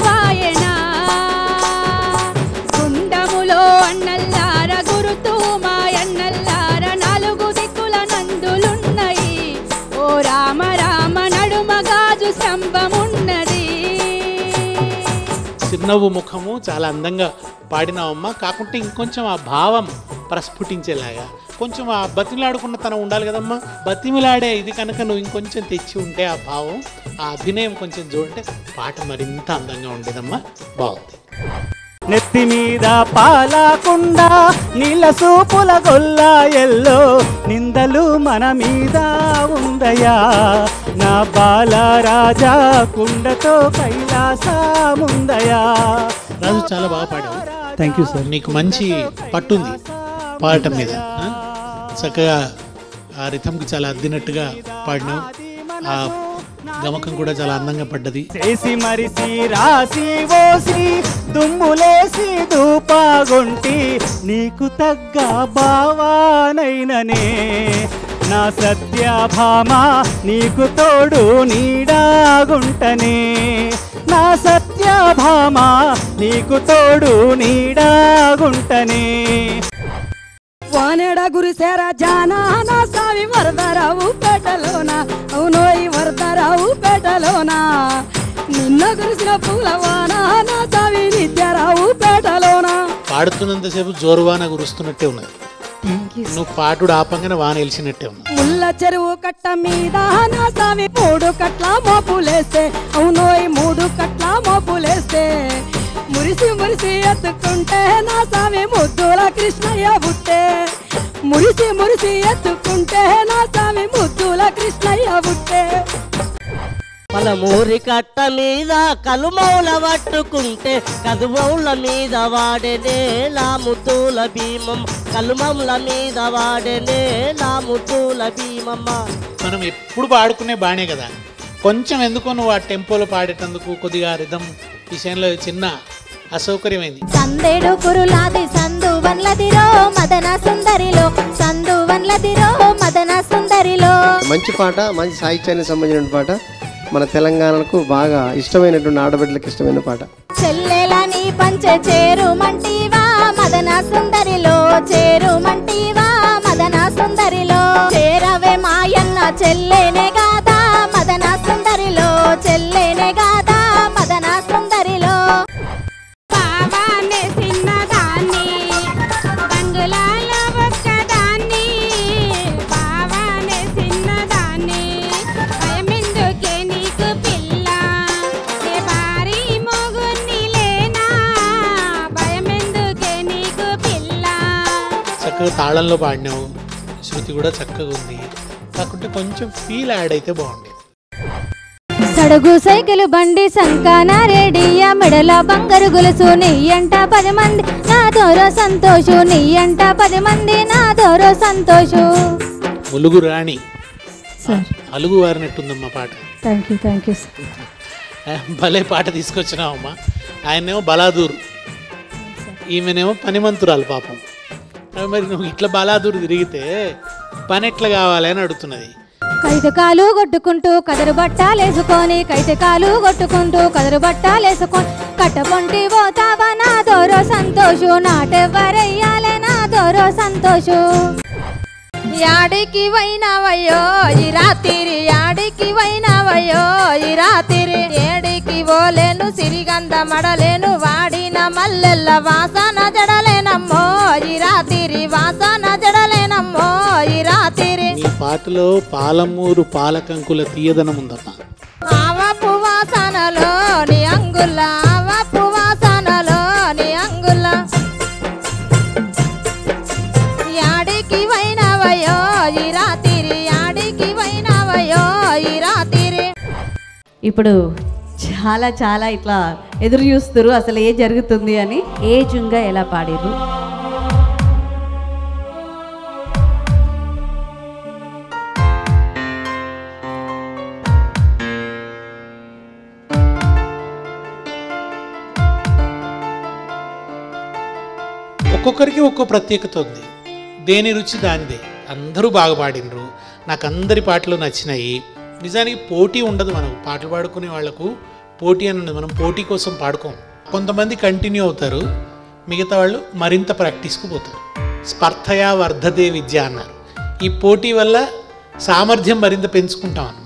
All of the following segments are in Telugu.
వాయనా గుండములో అన్నల్లార గురుతూ మాయన్నల్లార నాలుగు దిక్కుల నందులున్నయి ఓ రామ రామ నడుమ గాజు స్తంభమున్నది. చిరునవ్వు ముఖము చాలా అందంగా పాడినావమ్మా. కాకుంటే ఇంకొంచెం ఆ భావం ప్రస్ఫుటించేలాగా కొంచెం ఆ బతిమిలాడుకున్న తనం ఉండాలి కదమ్మా. బతిమిలాడే ఇది కనుక నువ్వు ఇంకొంచెం తెచ్చి ఉంటే ఆ భావం ఆ అభినయం కొంచెం చూడంటే పాట మరింత అందంగా ఉండేదమ్మా. బాగుంది. నెత్తి మీద పాలకుండా నీళ్ళ సూపుల గొల్ల ఎల్లో నిందలు మన మీద ఉందయా నా బాల రాజా కుండతో కైలాసముందయా. రాజు చాలా బాగా పాడావు. Thank you sir. నీకు మంచి పట్టుంది పాడటం మీద. చక్కగా ఆ రిథంకి చాలా అద్దినట్టుగా పాడినావు. ఆ గమకం కూడా చాలా అందంగా పడ్డది. చేసి మరిసి రాసి ఓసి దుమ్ములేసి దూపాగొంటి నీకు తగ్గ బావానైననే నా సత్యభామ నీకు తోడు నీడాగుంటనే నా సత్యభామ నీకు తోడు నీడాగుంటనే. వానేడ గురిసేరా జానా నా సామి వరదరావు పేటలోన అవునోయి వరదరావు పేటలోన నిన్న కురిసిన పూలవాన నా సామి నిత్యరావు పేటలోన. పాడుతున్నంతసేపు జోరువాన కురుస్తున్నట్టే ఉన్నది. నువ్వు పాటుడు ఆపంగానే వాన వెలిసినట్టే ఉంది. ముల్ల చెరువు కట్ట మీద నా సామి 3 కట్ల మోపులేస్తే అవునోయి 3 కట్ల మోపులేస్తే మురిసి మురిసి ఎత్తుకుంటే నా సామి ముద్దుల కృష్ణయ్య బుట్టే మురిసి మురిసి ఎత్తుకుంటే నా సామి ముద్దుల కృష్ణయ్య బుట్టే. పలమూరి కట్ట మీద కలుమౌల పట్టుకుంటే కదుమౌల మీద వాడేనే నా ముద్దుల భీమం కలుమౌల మీద వాడేనే నా ముద్దుల భీమమ్మ. మనం ఎప్పుడు పాడుకునే బాణే కదా. కొంచెం ఎందుకో నువ్వు ఆ టెంపోలో పాడేటందుకు కొద్దిగా రిథం విషయంలో చిన్న అసౌకర్యమైంది. సందేడు కురులాది సందు వన్లదిరో మదన సుందరిలో సందు వన్లదిరో మదన సుందరిలో. మంచి పాట, మంచి సాహిత్యానికి సంబంధించిన పాట, మన తెలంగాణకు బాగా ఇష్టమైనటువంటి ఆడబిడ్డలకు ఇష్టమైన పాట. చెల్లెలని పంచె చేరుమంటివా మదన సుందరిలో చేరుమంటివా మదన సుందరిలో చేరవే మాయన్న చెల్లెనే గాదా మదన సుందరిలో చెల్లెనే గాదా మదన సుందరిలో. బాబానే చిన్నదాన్ని బంగుళాలో ఒక్కదాన్ని బాబానే చిన్నదాన్ని భయమెందుకే నీకు పిల్ల ఏ భారీ మొగుణ్ణి లేనా భయమెందుకే నీకు పిల్ల. చక్కగా తాళంలో పాడినావు. శృతి కూడా చక్కగా ఉంది. కాకుంటే కొంచెం ఫీల్ యాడ్ అయితే బాగుండేది. సడుగు సైకిల్ బండి సంకాన రేడియ మెడల బంగారు గొలుసు నెయ్యంట 10 మంది నా దోరో సంతోషు నెయ్యంట 10 మంది నా దోరో సంతోషు. ములుగు రాణి అలుగు వారినట్టుందమ్మా పాట. Thank you sir. భలే పాట తీసుకొచ్చినావమ్మా. ఆయనేమో బలాదూర్, ఈమెనేమో పనిమంతురాలు పాపం. మరి నువ్వు ఇట్లా బలాదూర్ తిరిగితే పని ఎట్లా కావాలి అని అడుగుతున్నది. కైతకాలు కొట్టుకుంటూ కదరు బట్టాలేసుకొని కైతకాలు కొట్టుకుంటూ కదరు బట్టాలేసుకొని కట్టపొంటి పోతావా నా దోరో సంతోషు నాటెవ్వరయ్యాలే నా దోరో సంతోషు. యాడికి వైనవయ్యో ఈ రాత్రి యాడికి వైనవయ్యో ఈ రాత్రి ఏడికి ఓలేను సిరిగంధ మడలేను వాడిన మల్లెల్ల వాసన జడలేనమ్మో ఈ రాత్రి వాసన జడలేనమ్మో ఈ రాత్రి. ఈ పాటలో పాలమూరు పాలకంకుల తీయదనం ఉందమ్మా. ఆవపు వాసనలో నీ అంగుల ఆవపు వాసనలో నీ అంగుల యాడికి వైనవయ్యో ఈ రాత్రి యాడికి వైనవయ్యో ఈ రాత్రి. ఇప్పుడు చాలా చాలా ఇట్లా ఎదురు చూస్తారు అసలు ఏ జరుగుతుంది అని. ఏజుంగా ఎలా పాడిర్రు. ఒక్కొక్కరికి ఒక్కో ప్రత్యేకత ఉంది. దేని రుచి దానిదే. అందరూ బాగా పాడినరు. నాకు అందరి పాటలు నచ్చినాయి. నిజానికి పోటీ ఉండదు. మనకు పాటలు పాడుకునే వాళ్లకు పోటీ అని ఉన్నది. మనం పోటీ కోసం పాడుకోం. కొంతమంది కంటిన్యూ అవుతారు, మిగతా వాళ్ళు మరింత ప్రాక్టీస్కు పోతారు. స్పర్ధయా వర్ధతే విద్య అన్నారు. ఈ పోటీ వల్ల సామర్థ్యం మరింత పెంచుకుంటాం అన్నమాట.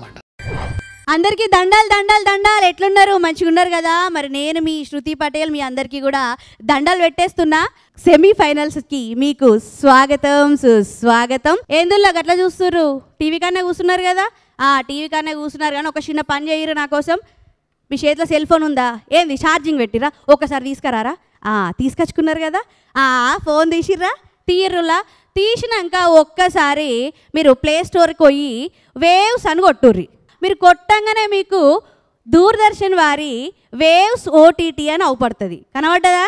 అందరికీ దండాలు దండాలు దండాలు. ఎట్లున్నారు? మంచిగా ఉన్నారు కదా? మరి నేను మీ శృతి పటేల్ మీ అందరికీ కూడా దండాలు పెట్టేస్తున్నా. సెమీఫైనల్స్కి మీకు స్వాగతం సుస్వాగతం. ఎందులో గట్లా చూస్తున్నారు? టీవీ కన్నా కూర్చున్నారు కదా? టీవీ కన్నా కూర్చున్నారు కానీ ఒక చిన్న పని చేయరు నా కోసం. మీ చేతిలో సెల్ ఫోన్ ఉందా? ఏంది ఛార్జింగ్ పెట్టిరా? ఒకసారి తీసుకురారా. తీసుకొచ్చుకున్నారు కదా? ఫోన్ తీసిర్రా? తీయరులా? తీసినాక ఒక్కసారి మీరు ప్లే స్టోర్కి పోయి వేవ్స్ అని కొట్టుర్రి. మీరు కొట్టంగానే మీకు దూరదర్శన్ వారి వేవ్స్ ఓటీటీ అని అవుపడుతుంది. కనబడ్డదా?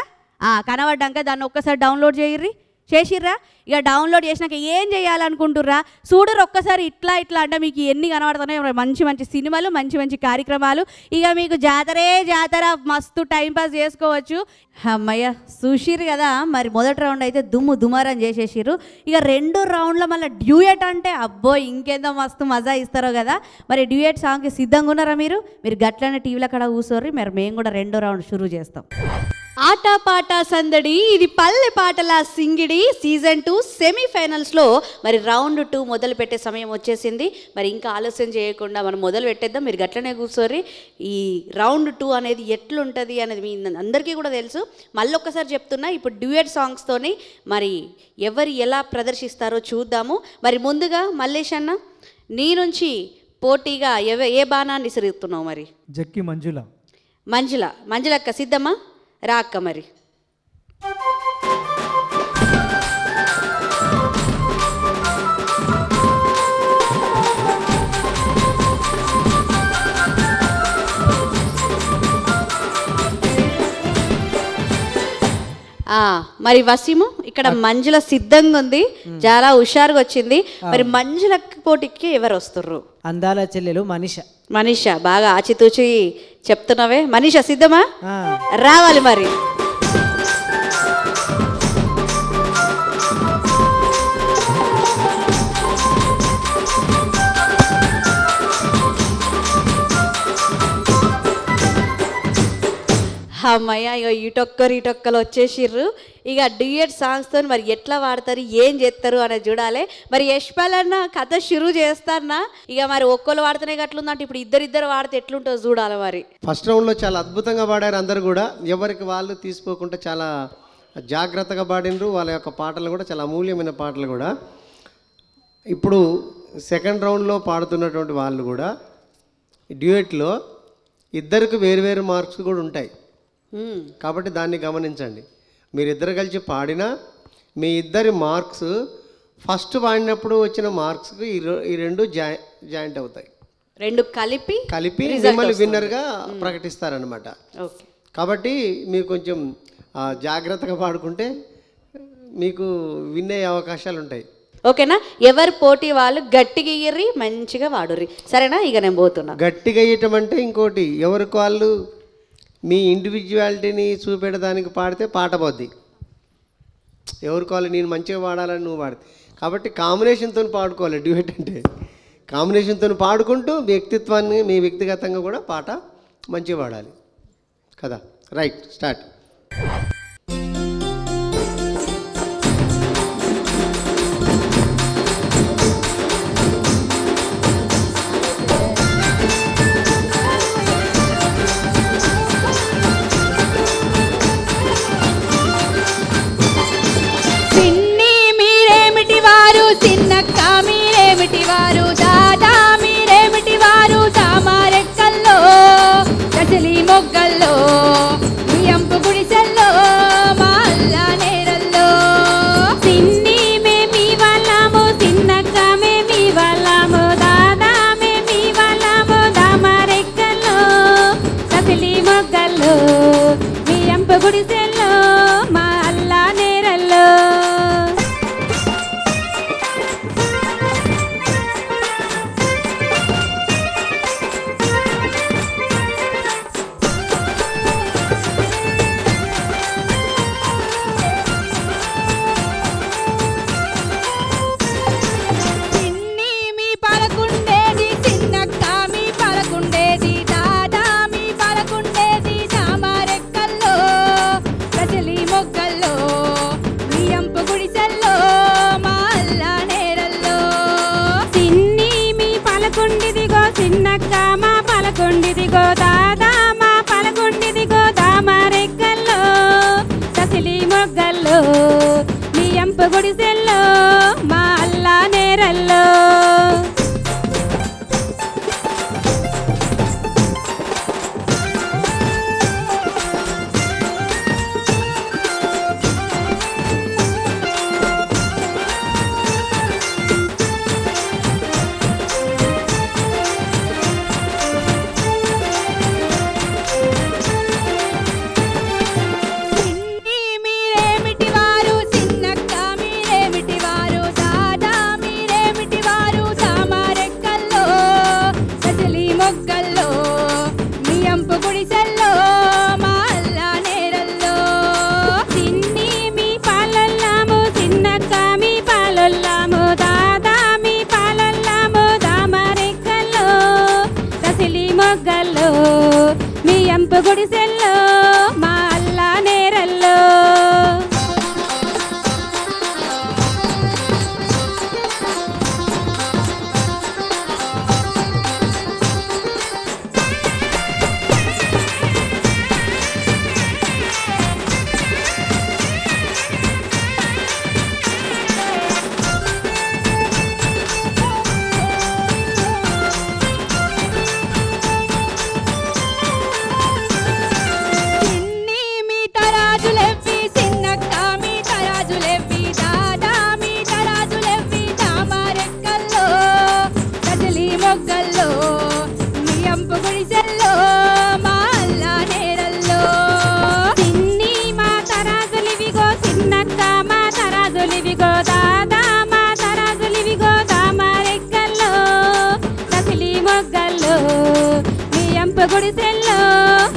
కనబడ్డాక దాన్ని ఒక్కసారి డౌన్లోడ్ చేయర్రి. చేసిర్రా? ఇక డౌన్లోడ్ చేసినాక ఏం చేయాలనుకుంటుర్రా? చూడరు ఒక్కసారి ఇట్లా ఇట్లా అంటే మీకు ఎన్ని కనబడుతున్నాయి. మంచి మంచి సినిమాలు, మంచి మంచి కార్యక్రమాలు. ఇక మీకు జాతర మస్తు టైంపాస్ చేసుకోవచ్చు. అమ్మయ్య చూసిర్రు కదా? మరి మొదటి రౌండ్ అయితే దుమారం చేసేసిర్రు. ఇక 2 రౌండ్లో మళ్ళీ డ్యూయట్ అంటే అబ్బో ఇంకేందో మస్తు మజా ఇస్తారో కదా. మరి డ్యూయట్ సాంగ్కి సిద్ధంగా ఉన్నారా మీరు? గట్లనే టీవీలో అక్కడ కూర్చోర్రి. మరి మేము కూడా 2వ రౌండ్ షురూ చేస్తాం. ఆట పాట సందడి, ఇది పల్లె పాటల సింగిడి సీజన్ 2 సెమీఫైనల్స్లో మరి రౌండ్ 2 మొదలు పెట్టే సమయం వచ్చేసింది. మరి ఇంకా ఆలస్యం చేయకుండా మనం మొదలు పెట్టేద్దాం. మీరు గట్లనే కూర్చోర్రి. ఈ రౌండ్ 2 అనేది ఎట్లుంటుంది అనేది మీ అందరికీ కూడా తెలుసు. మళ్ళీ ఒక్కసారి చెప్తున్నా, ఇప్పుడు డ్యూయట్ సాంగ్స్తోని మరి ఎవరు ఎలా ప్రదర్శిస్తారో చూద్దాము. మరి ముందుగా మల్లేష్ అన్న, నీ నుంచి పోటీగా ఏ బాణాన్ని విసురుతున్నావు? మరి జక్కి మంజులక్క సిద్ధమా? రా అక్క. మరి మరి వసీము, ఇక్కడ మంజుల సిద్ధంగా ఉంది, చాలా హుషారుగా వచ్చింది. మరి మంజుల పోటీకి ఎవరు వస్తుర్రు? అందాల చెల్లెలు మనీష. బాగా ఆచితూచి చెప్తున్నావే. మనీష సిద్ధమా? రావాలి మరి. అమ్మయ్య, ఇక ఇటొక్కరు వచ్చేసిర్రు. ఇక డ్యూయట్ సాంగ్స్తో మరి ఎట్లా వాడతారు, ఏం చేస్తారు అనేది చూడాలి. మరి యశ్పాల్ అన్న కథ షురూ చేస్తారన్నా? ఇక మరి ఒక్కరు వాడితేనే అట్లుందంటే ఇప్పుడు ఇద్దరు వాడితే ఎట్లుంటుందో చూడాలి. మరి ఫస్ట్ రౌండ్లో చాలా అద్భుతంగా పాడారు అందరు కూడా. ఎవరికి వాళ్ళు తీసుకోకుండా చాలా జాగ్రత్తగా పాడినరు. వాళ్ళ యొక్క పాటలు కూడా చాలా అమూల్యమైన పాటలు కూడా. ఇప్పుడు సెకండ్ రౌండ్లో పాడుతున్నటువంటి వాళ్ళు కూడా డ్యూయట్లో ఇద్దరికి వేరు మార్క్స్ కూడా ఉంటాయి. కాబట్టి దాన్ని గమనించండి. మీరిద్దరు కలిసి పాడినా మీ ఇద్దరి మార్క్స్ ఫస్ట్ పాడినప్పుడు వచ్చిన మార్క్స్కి ఈ 2 జాయింట్ అవుతాయి. 2 కలిపి మిమ్మల్ని విన్నర్గా ప్రకటిస్తారనమాట. కాబట్టి మీరు కొంచెం జాగ్రత్తగా పాడుకుంటే మీకు విన్ అయ్యే అవకాశాలు ఉంటాయి. ఓకేనా? ఎవరు పోటీ వాళ్ళు గట్టిగా ఇయ్యర్రి, మంచిగా వాడుర్రి. సరేనా? ఇక నేను పోతున్నా. గట్టిగా ఇయ్యటం అంటే ఇంకోటి, ఎవరికి వాళ్ళు మీ ఇండివిజువాలిటీని చూపెట్టడానికి పాడితే పాట పోద్ది. ఎవరికి వాళ్ళు నేను మంచిగా పాడాలని నువ్వు పాడితే. కాబట్టి కాంబినేషన్తో పాడుకోవాలి. డ్యూయట్ అంటే కాంబినేషన్తో పాడుకుంటూ వ్యక్తిత్వాన్ని, మీ వ్యక్తిగతంగా కూడా పాట మంచిగా పాడాలి కదా. Right, start. చిన్నక్క మీరేమిటి వారు, దాదా మీరేమిటి వారు, తామారెక్కల్లో దశలి మొగ్గల్లో మీ అంపు గుడిసెల్లో ఎంపు గుడిసెల్లో మా అల్లా నేరల్లో మీ ఎంపు గుడిసెల్లో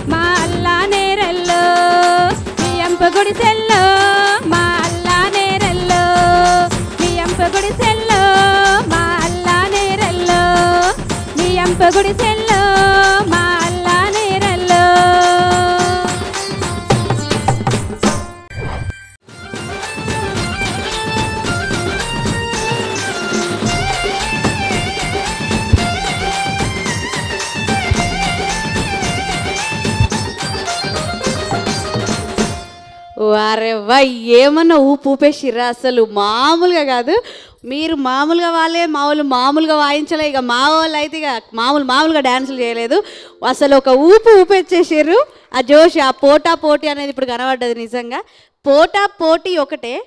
మా అల్లా నేరల్లో గుడిసెల్లో మా అల్లా నేరల్లో మీ ఎంప గుడిసెల్లో మా అల్లా నేరల్లో మీ ఎంప గుడిసెల్లో మా అల్లా నేరల్లో మీ ఎంప గుడిసెల్లో మా అల్లా నేరల్లో వారే వా ఏమన్నా ఊపు ఊపేసిర్రా అసలు మామూలుగా కాదు మీరు మామూలుగా వాళ్ళే మామూలుగా వాయించలే ఇక మా వాళ్ళు అయితే ఇక మామూలుగా డ్యాన్సులు చేయలేదు అసలు ఒక ఊపు ఊపేసేసారు ఆ జోష్ ఆ పోటీ అనేది ఇప్పుడు కనబడ్డది నిజంగా పోటీ ఒకటే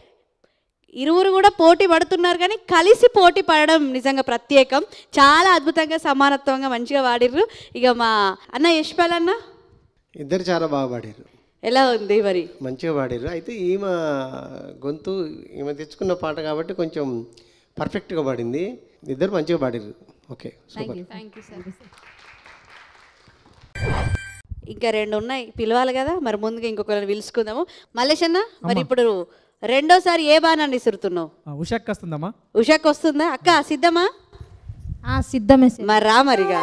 ఇరువురు కూడా పోటీ పడుతున్నారు కానీ కలిసి పోటీ పడడం నిజంగా ప్రత్యేకం చాలా అద్భుతంగా సమానత్వంగా మంచిగా వాడిర్రు ఇక మా అన్న యశ్పాల్ అన్న ఇద్దరు చాలా బాగా పాడారు ఎలా ఉంది మరి మంచిగా పాడారు అయితే ఈమె గొంతు ఈమె తెచ్చుకున్న పాట కాబట్టి కొంచెం పర్ఫెక్ట్గా పాడింది ఇద్దరు మంచిగా పాడారు ఓకే సూపర్ ఇంకా రెండు ఉన్నాయి పిలవాలి కదా మరి ముందుగా ఇంకొకరిని పిలుచుకుందాము మల్లేష్ అన్న మరి ఇప్పుడు రెండోసారి ఏ బాణాన్ని ఇసురుతున్నావు ఉషాక్ వస్తుందమ్మా ఉషాక్ వస్తుందా అక్క సిద్ధమా సిద్ధమే మరి రా మరిగా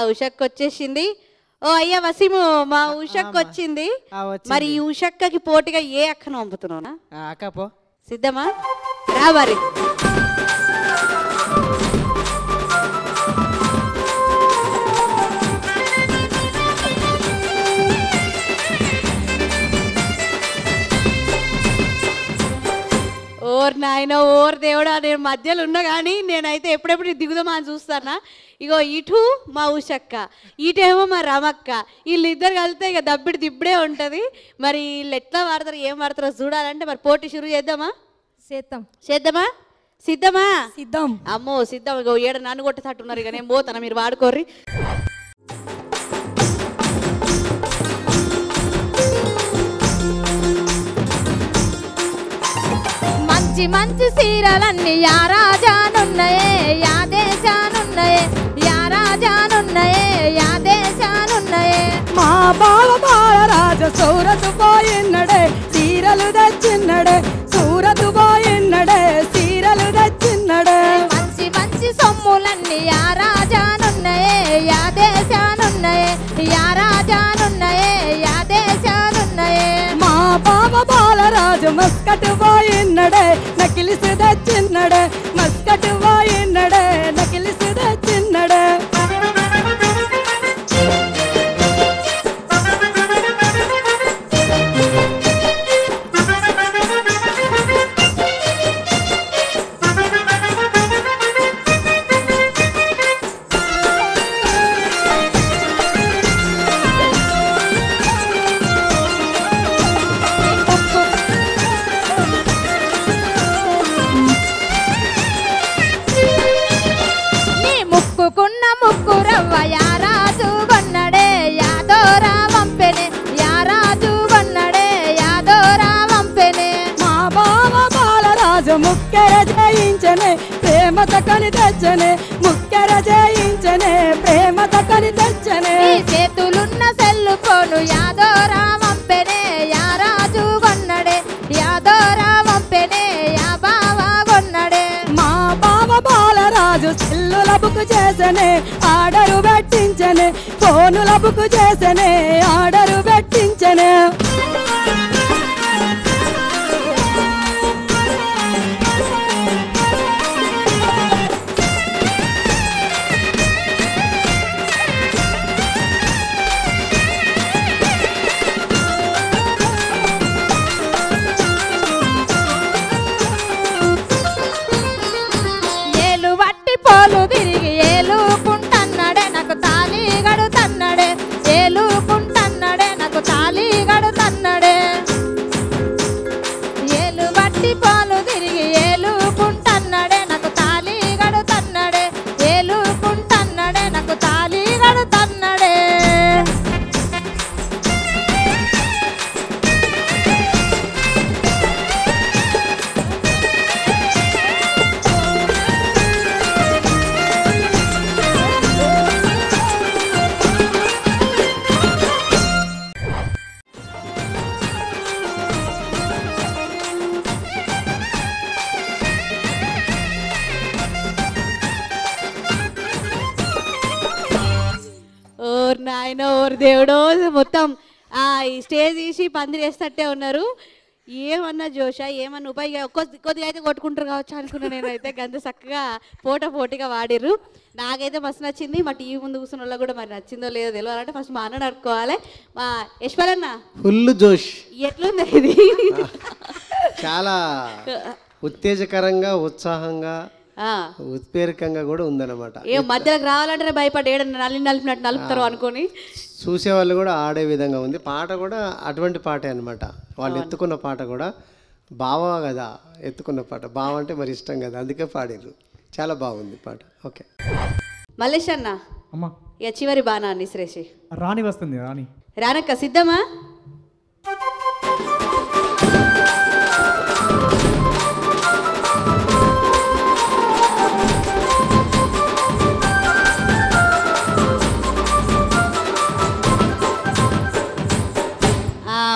ఉషక్ వచ్చేసింది ఓ అయ్యా వసీము మా ఉషక్ వచ్చింది మరి ఈ ఉషక్కకి పోటీగా ఏ అక్కను పంపుతున్నావునా అక్క పో సిద్ధమా రా మరి ఓర్ నాయన ఓర్ దేవుడా నేను మధ్యలో ఉన్నా కానీ నేనైతే ఎప్పుడెప్పుడు దిగుదామా అని చూస్తానా ఇగో ఇటు మా ఉషక్క ఇటేమో మా రమక్క వీళ్ళిద్దరు కలిస్తే ఇక దబ్బిడి దిబ్బడే ఉంటుంది మరి వీళ్ళు ఎట్లా వాడతారు ఏం వాడతారో చూడాలంటే మరి పోటీ షురు చేద్దామా చేద్దామా సిద్ధమా సిద్ధం అమ్మో సిద్ధం ఇగో ఏడ నన్ను కొట్టేటట్టున్నారు ఇక నేను పోతాను మీరు వాడుకోర్రి మంచి సీరలన్నీ యా రాజానున్నాయే యా దేశానున్నాయే యా రాజానున్నాయే యా దేశానున్నాయే మా బాల రాజ సూరతు పోయిన్నడే సీరలు తెచ్చిన్నడే సూరతు పోయిన్నడే సీరలు తెచ్చిన్నడే మంచి సొమ్ములన్నీ యా రాజానున్నాయే యా దేశానున్నాయే యా రాజానున్నాయే యా దేశానున్నాయే మా బాల రాజు మస్కట్ పోయిన్నడే నకిలిసి ముక్కెర జయించనే ప్రేమతో కొని తెచ్చనే ముక్కెర జయించనే ప్రేమతో కొని తెచ్చనే చేతులున్న సెల్లు ఫోను యాదోరా వంపెనే యా రాజు కొన్నడే యాదోరా వంపెనే యా బావా కొన్నడే మా బావ బాలరాజు సెల్లుల బుక్ చేసనే ఆర్డరు పెట్టించనే ఫోనుల బుక్ చేసనే ఆర్డరు పెట్టించనే పోలు తిరిగి ఏలుకుంటన్నడే నాకు తాళి గడుతన్నడే ఏలుకుంటన్నడే నాకు తాళి గడుతన్నడే ఏలు బట్టి పోలు తిరిగి ఏలుకుంటన్నడే నాకు తాళి గడుతన్నడే ఏలుకుంటన్నడే నాకు తాళి గడుతన్నడే నాయన ఓరు దేవుడో మొత్తం ఈ స్టేజ్ తీసి పందిరి వేస్తట్టే ఉన్నారు. ఏమన్నా జోషా ఏమన్నా ఉపాయ కొద్దిగా అయితే కొట్టుకుంటారు కావచ్చు అనుకున్నా. నేనైతే గంత చక్కగా పోటీగా వాడిర్రు. నాకైతే మస్తు నచ్చింది. మా టీవీ ముందు కూర్చున్న వాళ్ళకి కూడా మరి నచ్చిందో లేదో తెలియాలంటే ఫస్ట్ మా అన్న అడుక్కోవాలి. మా యశ్వరన్న ఫుల్ జోష్ ఎట్లుంది ఇది? చాలా ఉత్తేజకరంగా ఉత్సాహంగా ఉత్ప్రేరకంగా కూడా ఉందన్నమాట. ఏ మధ్యలోకి రావాలంటే భయపడి ఏడన్నా నలిపినట్టు నలుపుతారు అనుకొని చూసేవాళ్ళు కూడా ఆడే విధంగా ఉంది. పాట కూడా అటువంటి పాటే అనమాట. వాళ్ళు ఎత్తుకున్న పాట కూడా బావ కదా, ఎత్తుకున్న పాట బావ అంటే మరి ఇష్టం కదా, అందుకే పాడిర్రు. చాలా బాగుంది పాట. ఓకే మల్లేష్ అన్న అమ్మా ఇక చివరి బాణా నిశ్రేషి రాణి వస్తుంది. రాణి రానక్క సిద్ధమా?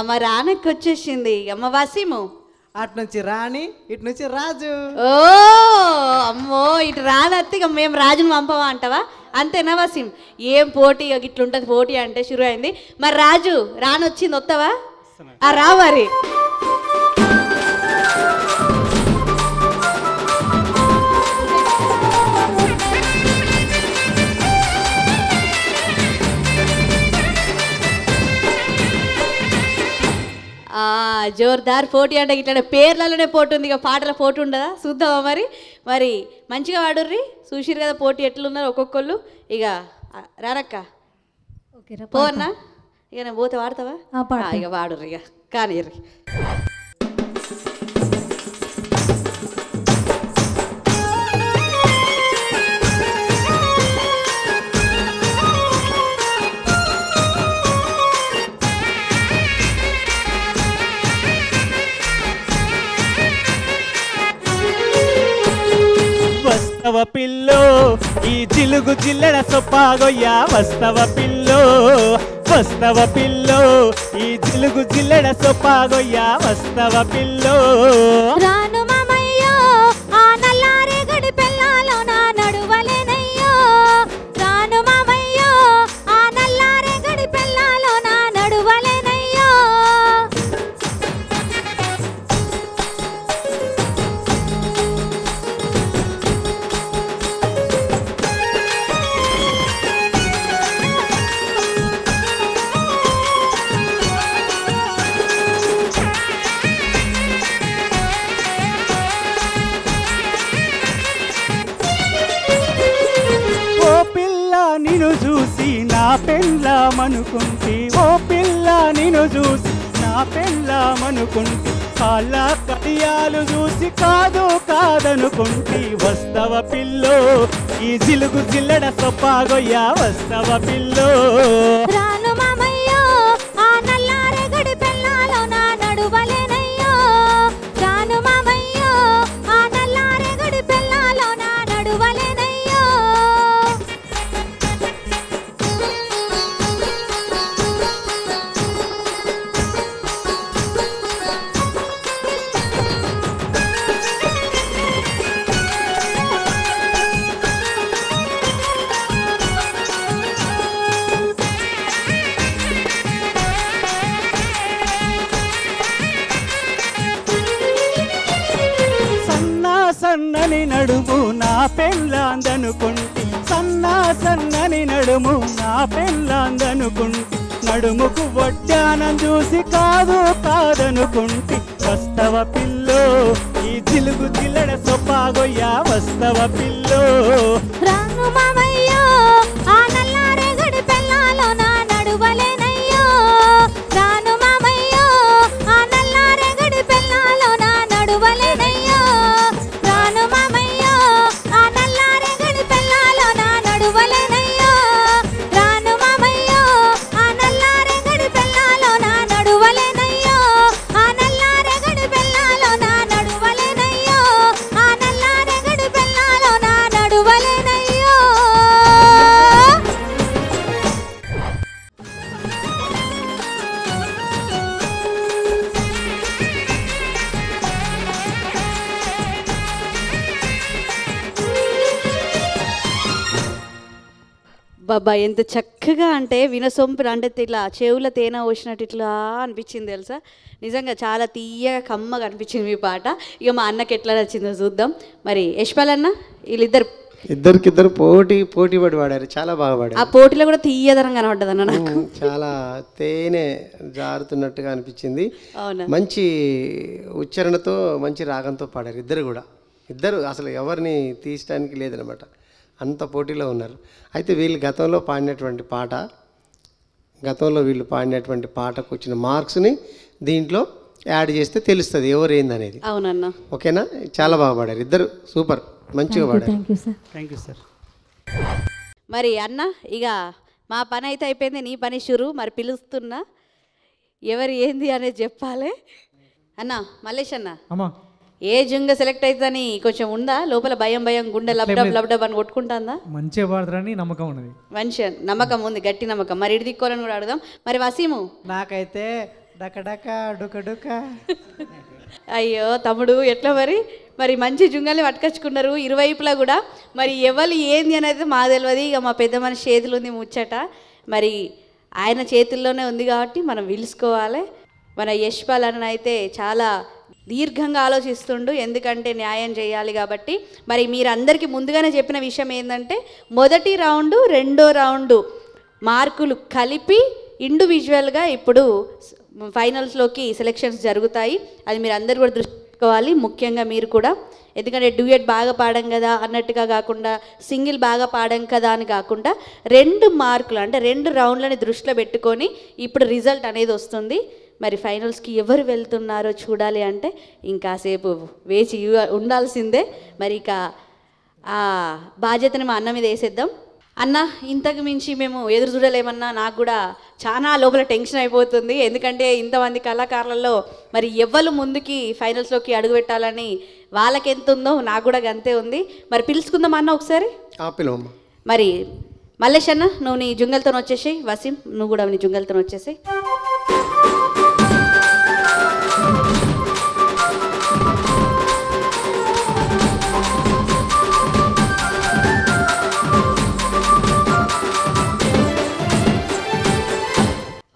మా రానక్కి వచ్చేసింది అమ్మ వాసిము. అటు నుంచి రాణి, ఇటు నుంచి రాజు. ఓ అమ్మో, ఇటు రానత్తి ఇక మేము రాజును పంపవా అంటావా? అంతేనా వాసిం? ఏం పోటీ ఇట్లుంటుంది పోటీ అంటే షురు అయింది. మరి రాజు రానొచ్చింది, వస్తావా? రా మరి. జోర్దార్ పోటీ అంటే ఇట్లా పేర్లలోనే పోటీ ఉంది, ఇక పాటల పోటీ ఉండదా? చూద్దామా మరి. మరి మంచిగా వాడుర్రి, చూసిరు కదా పోటీ ఎట్లున్నారు ఒక్కొక్కళ్ళు. ఇక రారక్క పోన్నా, ఇక నేను పోతే వాడతావా? ఇక వాడుర్రి, ఇక కానీ వస్తవ పిల్లో ఈ జిలుగు జిల్లెడ సొప్పాగొయ్యా. వస్తవ పిల్లో, వస్తవ పిల్లో ఈ జిలుగు జిల్లెడ సొప్పాగొయ్యా. వస్తవ పిల్లో రాను మామయ్యో ఆ నల్లారే గడి పెళ్ళాలో నా నడువలేనయ్యో. రాను మామయ్యో ఆ నల్లారే గడి పెళ్ళాలో నా నడువలేనయ్యో. నిన్ను చూసి నా పెళ్ళామనుకుంటి. ఓ పిల్ల నిన్ను చూసి నా పెళ్ళామనుకుంటి. కాళ్ళ కడియాలు చూసి కాదు కాదనుకుంటి. వస్తవ పిల్లో ఈ జిలుగు జిల్లెడ సొప్పాగొయ్యా. వస్తవ పిల్లో రాను మామయ్యో ఆ నల్లారే గడి పెళ్ళాలో నా నడువలేనయ్యో. రాను మామయ్యో ఆ సన్నని నడుము నా పెళ్ళాందనుకుంటి సన్నని నడుము నా పెళ్ళాందనుకుంటి నడుముకు వడ్డానం చూసి కాదనుకుంటి వస్తవ పిల్లో ఈ జిలుగు జిల్లడ సొప్పాగొయ్యా వస్తవ పిల్లో రాను మామయ్యో ఆ నల్లారేగడి పెళ్ళాలో నా నడువలేనయ్యో రాను మామయ్యో ఆ నల్లారేగడి పెళ్ళాలో నా నడువలేనయ్యో రాను మామయ్యో ఆ నల్లారేగడి పెళ్ళాలో నా నడువలేనయ్యో రాను మామయ్యో ఆ నల్లారేగడి పెళ్ళాలో నా నడువలేనయ్యో ఆ నల్లారేగడి పెళ్ళాలో నా నడువలేనయ్యో ఆ నల్లారేగడి పెళ్ళాలో నా నడువలేనయ్యో. బాబా ఎంత చక్కగా అంటే వినసొంపు అంటే ఇట్లా చెవుల తేనె పోసినట్టు ఇట్లా అనిపించింది తెలుసా. నిజంగా చాలా తీయగా కమ్మగా అనిపించింది మీ పాట. ఇక మా అన్నకి ఎట్లా నచ్చిందో చూద్దాం. మరి యశ్పాల్ అన్న ఇద్దరికిద్దరు పోటీ పడి పాడారు, చాలా బాగా పాడారు. ఆ పోటీలో కూడా తీయదనం కనబడ్డది అన్న నాకు. చాలా తేనె జారుతున్నట్టుగా అనిపించింది. అవునా? మంచి ఉచ్చారణతో మంచి రాగంతో పాడారు ఇద్దరు అసలు ఎవరిని తీయడానికి లేదనమాట, అంత పోటీలో ఉన్నారు. అయితే వీళ్ళు గతంలో వీళ్ళు పాడినటువంటి పాటకు వచ్చిన మార్క్స్ని దీంట్లో యాడ్ చేస్తే తెలుస్తుంది ఎవరు ఏందనేది. అవునన్నా, ఓకేనా? చాలా బాగా పాడారు ఇద్దరు, సూపర్, మంచిగా పాడారు. Thank you sir. మరి అన్న ఇక మా పని అయితే అయిపోయింది, నీ పని షురు. మరి పిలుస్తున్నా, ఎవరు ఏంది అనేది చెప్పాలి. అన్న మల్లేష్ అన్న, అమ్మా ఏ జంగ సెలెక్ట్ అవుతుందని కొంచెం ఉందా లోపల? భయం గుండె లబ్డబ్ అని కొట్టుకుంటుందా? మంచిగా పాడతారని నమ్మకం ఉన్నది. మంచి నమ్మకం ఉంది, గట్టి నమ్మకం. మరి ఇటు దిక్కోవాలని కూడా అడుగుదాం. మరి వసీము, నాకైతే డక డుక అయ్యో తమ్ముడు ఎట్లా మరి మంచి జుంగల్ని పట్టుకొచ్చుకున్నారు ఇరువైపులా కూడా. మరి ఎవరు ఏంది అనేది మా తెలియదు. ఇక మా పెద్ద మనిషి చేతులు ఉంది ముచ్చట, మరి ఆయన చేతుల్లోనే ఉంది కాబట్టి మనం పిలుచుకోవాలి. మన యశ్పాల్ అన్న అయితే చాలా దీర్ఘంగా ఆలోచిస్తుండు, ఎందుకంటే న్యాయం చేయాలి కాబట్టి. మరి మీరందరికీ ముందుగానే చెప్పిన విషయం ఏంటంటే మొదటి రౌండు రెండో రౌండు మార్కులు కలిపి ఇండివిజువల్గా ఇప్పుడు ఫైనల్స్లోకి సెలెక్షన్స్ జరుగుతాయి. అది మీరు అందరూ కూడా దృష్టి పెట్టుకోవాలి, ముఖ్యంగా మీరు కూడా. ఎందుకంటే డ్యూయట్ బాగా పాడం కదా అన్నట్టుగా కాకుండా, సింగిల్ బాగా పాడం కదా అని కాకుండా 2 మార్కులు అంటే 2 రౌండ్లని దృష్టిలో పెట్టుకొని ఇప్పుడు రిజల్ట్ అనేది వస్తుంది. మరి ఫైనల్స్కి ఎవరు వెళ్తున్నారో చూడాలి అంటే ఇంకాసేపు వేచి ఉండాల్సిందే. మరి ఇక ఆ బాధ్యతని మా అన్న మీద వేసేద్దాం. అన్న, ఇంతకు మించి మేము ఎదురు చూడలేమన్నా. నాకు కూడా చాలా లోపల టెన్షన్ అయిపోతుంది, ఎందుకంటే ఇంతమంది కళాకారులలో మరి ఎవ్వరు ముందుకి ఫైనల్స్లోకి అడుగు పెట్టాలని వాళ్ళకి ఎంత ఉందో నాకు కూడా అంతే ఉంది. మరి పిలుచుకుందాం అన్న ఒకసారి. మరి మల్లేష్ అన్న, నువ్వు నీ జుంగల్తో వచ్చేసాయి. వసీం, నువ్వు కూడా నీ జుంగల్తో వచ్చేసాయి.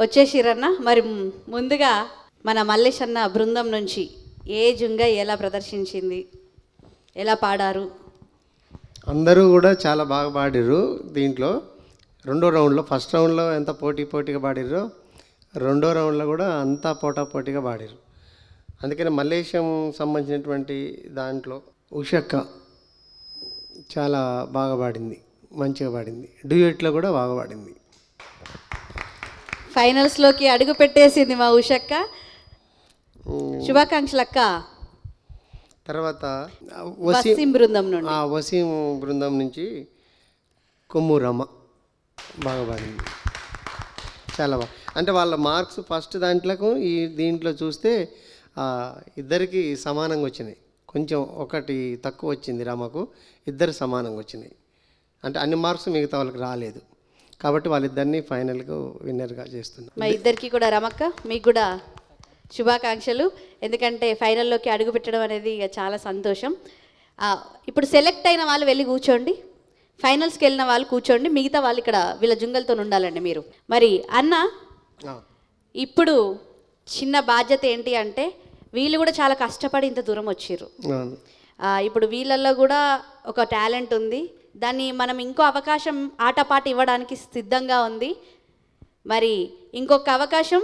వచ్చేసిరన్న. మరి ముందుగా మన మల్లేష్ అన్న బృందం నుంచి ఏ జుంగ ఎలా ప్రదర్శించింది, ఎలా పాడారు? అందరూ కూడా చాలా బాగా పాడిర్రు. దీంట్లో రెండో రౌండ్లో, ఫస్ట్ రౌండ్లో ఎంత పోటీగా పాడిర్రో రెండో రౌండ్లో కూడా అంతా పోటాపోటీగా పాడిర్రు. అందుకని మల్లేశం సంబంధించినటువంటి దాంట్లో ఉషక్క చాలా బాగా పాడింది, మంచిగా పాడింది. డ్యూయెట్లో కూడా బాగా పాడింది. ఫైనల్స్లోకి అడుగు పెట్టేసింది మా ఉషక్క. శుభాకాంక్షలు అక్క. తర్వాత వసీం బృందం నుండి, వసీం బృందం నుంచి కొమ్మూరమ్మ బాగా పాడింది, చాలా బాగా. అంటే వాళ్ళ మార్క్స్ ఫస్ట్ దాంట్లకు ఈ దీంట్లో చూస్తే ఇద్దరికి సమానంగా వచ్చినాయి. కొంచెం ఒకటి తక్కువ వచ్చింది రమకు, ఇద్దరు సమానంగా వచ్చినాయి. అంటే అన్ని మార్క్స్ మిగతా వాళ్ళకి రాలేదు కాబట్టి వాళ్ళిద్దరిని ఫైనల్గా విన్నర్గా చేస్తున్నారు. మా ఇద్దరికి కూడా రమక్క, మీకు కూడా శుభాకాంక్షలు. ఎందుకంటే ఫైనల్లోకి అడుగు పెట్టడం అనేది ఇక చాలా సంతోషం. ఇప్పుడు సెలెక్ట్ అయిన వాళ్ళు వెళ్ళి కూర్చోండి, ఫైనల్స్కి వెళ్ళిన వాళ్ళు కూర్చోండి, మిగతా వాళ్ళు ఇక్కడ వీళ్ళ జుంగల్తో ఉండాలండి మీరు. మరి అన్న, ఇప్పుడు చిన్న బాధ్యత ఏంటి అంటే వీళ్ళు కూడా చాలా కష్టపడి ఇంత దూరం వచ్చారు. ఇప్పుడు వీళ్ళల్లో కూడా ఒక టాలెంట్ ఉంది, దాన్ని మనం ఇంకో అవకాశం ఆటపాట ఇవ్వడానికి సిద్ధంగా ఉంది. మరి ఇంకొక అవకాశం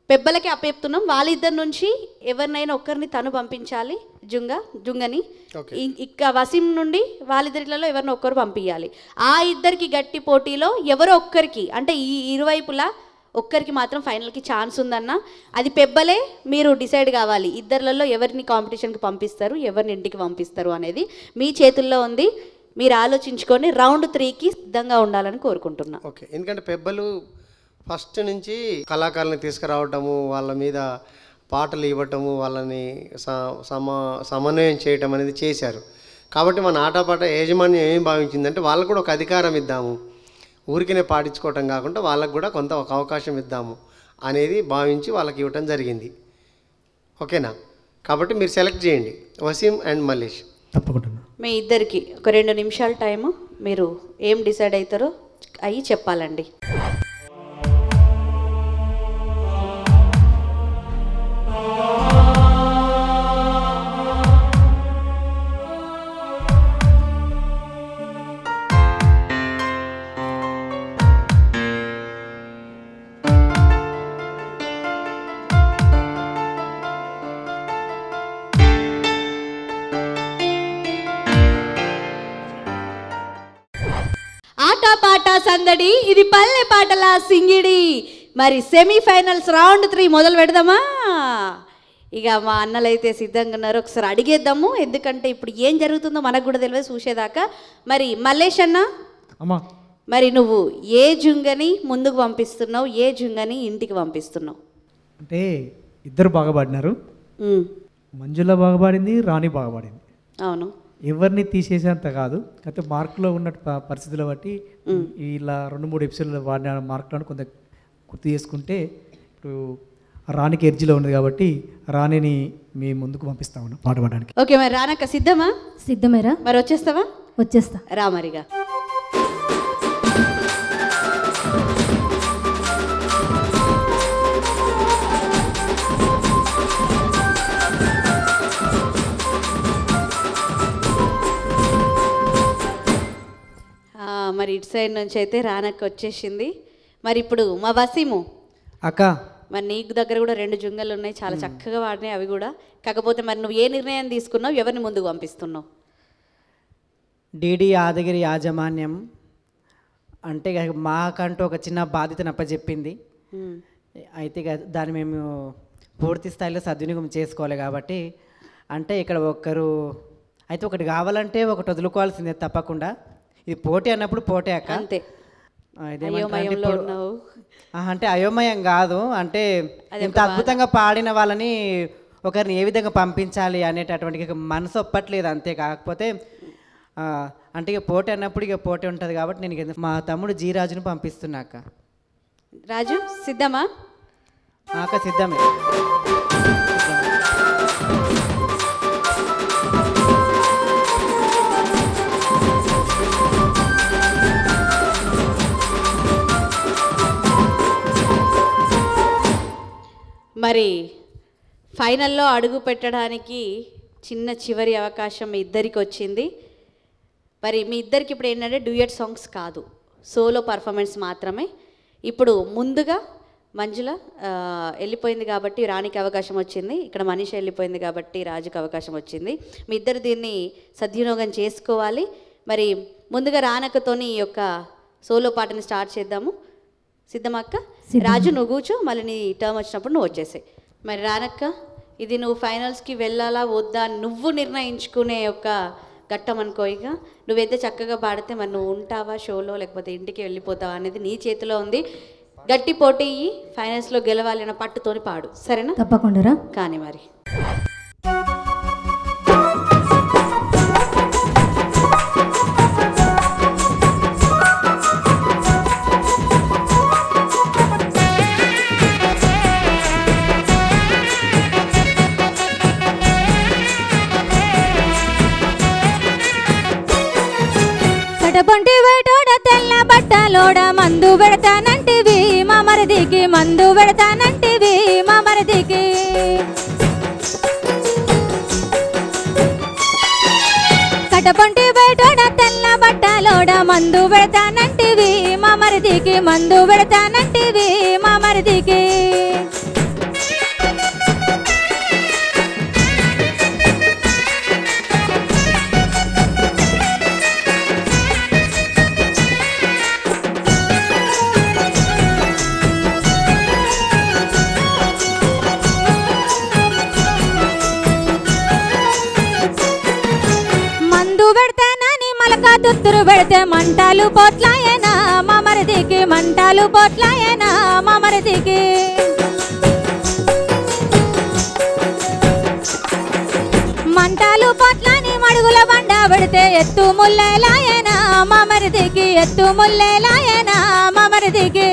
పెబ్బలకి అప్పచెప్తున్నాం. వాళ్ళిద్దరి నుంచి ఎవరినైనా ఒక్కరిని తను పంపించాలి, జుంగని. ఇంకా వసీం నుండి వాళ్ళిద్దరిలో ఎవరిని ఒక్కరు పంపించాలి. ఆ ఇద్దరికి గట్టి పోటీలో ఎవరో ఒక్కరికి, అంటే ఈ ఇరువైపులా ఒక్కరికి మాత్రం ఫైనల్కి ఛాన్స్ ఉందన్న. అది పెబ్బలే మీరు డిసైడ్ కావాలి, ఇద్దరిలో ఎవరిని కాంపిటీషన్కి పంపిస్తారు, ఎవరిని ఇంటికి పంపిస్తారు అనేది మీ చేతుల్లో ఉంది. మీరు ఆలోచించుకొని రౌండ్ 3కి సిద్ధంగా ఉండాలని కోరుకుంటున్నా. ఓకే, ఎందుకంటే పెబ్బలు ఫస్ట్ నుంచి కళాకారులను తీసుకురావటము, వాళ్ళ మీద పాటలు ఇవ్వటము, వాళ్ళని సమన్వయం చేయటం అనేది చేశారు. కాబట్టి మన ఆటపాట యాజమాన్యం ఏం భావించిందంటే వాళ్ళకు కూడా ఒక అధికారం ఇద్దాము, ఊరికినే పాటించుకోవటం కాకుండా వాళ్ళకు కూడా కొంత ఒక అవకాశం ఇద్దాము అనేది భావించి వాళ్ళకి ఇవ్వటం జరిగింది. ఓకేనా? కాబట్టి మీరు సెలెక్ట్ చేయండి, వసీం అండ్ మల్లేష్. తప్పకుండా. మీ ఇద్దరికి ఒక 2 నిమిషాల టైము, మీరు ఏం డిసైడ్ అవుతారో అవి చెప్పాలండి. ఆటపాట సందడి, ఇది పల్లె పాటల సింగిడి. మరి సెమీఫైనల్స్ రౌండ్ 3 మొదలు పెడదామా? ఇక మా అన్నలైతే సిద్ధంగా ఉన్నారు, ఒకసారి అడిగేద్దాము. ఎందుకంటే ఇప్పుడు ఏం జరుగుతుందో మనకు కూడా తెలియదు చూసేదాకా. మరి మల్లేష్ అన్న, అమ్మా, మరి నువ్వు ఏ జుంగని ముందుకు పంపిస్తున్నావు, ఏ జుంగని ఇంటికి పంపిస్తున్నావు? అంటే ఇద్దరు బాగా పాడినారు. మంజుల బాగా పాడింది, రాణి బాగా పాడింది. అవును, ఎవరిని తీసేసేంత కాదు, అయితే మార్కులో ఉన్న పరిస్థితుల బట్టి ఇలా 2-3 ఎపిసోడ్లు వాడిన మార్కులను కొంత గుర్తు చేసుకుంటే ఇప్పుడు రాణికి ఎర్జిలో ఉంది కాబట్టి రాణిని మీ ముందుకు పంపిస్తాము పాట పాడడానికి. ఓకే, మరి రానక్క సిద్ధమా? సిద్ధమేరా? మరి వచ్చేస్తావా? వచ్చేస్తా. రా మరిగా. మరి ఇటు సైడ్ నుంచి అయితే రానక్క వచ్చేసింది. మరి ఇప్పుడు మా వసీము అక్క, మరి నీకు దగ్గర కూడా 2 జుంగలు ఉన్నాయి, చాలా చక్కగా వాడినాయి అవి కూడా. కాకపోతే మరి నువ్వు ఏ నిర్ణయం తీసుకున్నావు, ఎవరిని ముందుకు పంపిస్తున్నావు? డిడి యాదగిరి యాజమాన్యం అంటే మాకంటూ ఒక చిన్న బాధ్యతను అప్పచెప్పింది. అయితే దాన్ని మేము పూర్తి స్థాయిలో సద్వినియోగం చేసుకోవాలి. కాబట్టి అంటే ఇక్కడ ఒకటి కావాలంటే ఒకటి వదులుకోవాల్సిందే తప్పకుండా. ఇది పోటీ అన్నప్పుడు పోటీ అక్క, అంతే. అంటే అయోమయం కాదు, అంటే ఇంత అద్భుతంగా పాడిన వాళ్ళని ఒకరిని ఏ విధంగా పంపించాలి అనేటటువంటి మనసు ఒప్పట్లేదు అంతే. కాకపోతే అంటే ఇక పోటీ అన్నప్పుడు ఇక పోటీ ఉంటుంది కాబట్టి నేను మా తమ్ముడు జీ రాజును పంపిస్తున్నాక. రాజు సిద్ధమా? అక్క సిద్ధమే. మరి ఫైనల్లో అడుగు పెట్టడానికి చివరి అవకాశం మీ ఇద్దరికి వచ్చింది. మరి మీ ఇద్దరికి ఇప్పుడు ఏంటంటే డ్యూయట్ సాంగ్స్ కాదు, సోలో పర్ఫార్మెన్స్ మాత్రమే. ఇప్పుడు ముందుగా మంజుల వెళ్ళిపోయింది కాబట్టి రాణికి అవకాశం వచ్చింది, ఇక్కడ మనీష వెళ్ళిపోయింది కాబట్టి రాజుకి అవకాశం వచ్చింది. మీ ఇద్దరు దీన్ని సద్వినియోగం చేసుకోవాలి. మరి ముందుగా రానక్కతోని ఈ యొక్క సోలో పాటని స్టార్ట్ చేద్దాము. సిద్ధమక్క? రాజు నువ్వు కూర్చో, మళ్ళీ నీ టర్మ్ వచ్చినప్పుడు నువ్వు వచ్చేసాయి. మరి రానక్క, ఇది నువ్వు ఫైనల్స్కి వెళ్ళాలా వద్దా నువ్వు నిర్ణయించుకునే ఒక ఘట్టం అనుకో. ఇక నువ్వైతే చక్కగా పాడితే మరి నువ్వు ఉంటావా షోలో, లేకపోతే ఇంటికి వెళ్ళిపోతావా అనేది నీ చేతిలో ఉంది. గట్టి పోటీ ఫైనల్స్లో గెలవాలి అన్న పట్టుతోని పాడు, సరేనా? తప్పకుండా. కానీ మరి పొంటి వేటోడ తెల్ల బట్టలోడ మందు పెడతానంటివి మా మరిదికి, మందు పెడతానంటివి మా మరిదికి. కటపొంటి బయటోడ తెల్ల బట్టలోడ మందు పెడతానంటివి మా మరిదికి మందు పెడతానంటివి మా మరిదికి తుత్తురు పెడితే మంటాలు పోట్లాయనా మా మరిదికి మంటాలు పోట్లాయనా మా మరిదికి మంటాలు పోట్లని మడుగుల బండ పెడితే ఎత్తు ముల్లేలాయనా మా మరిదికి ఎత్తు ముల్లేలాయనా మా మరిదికి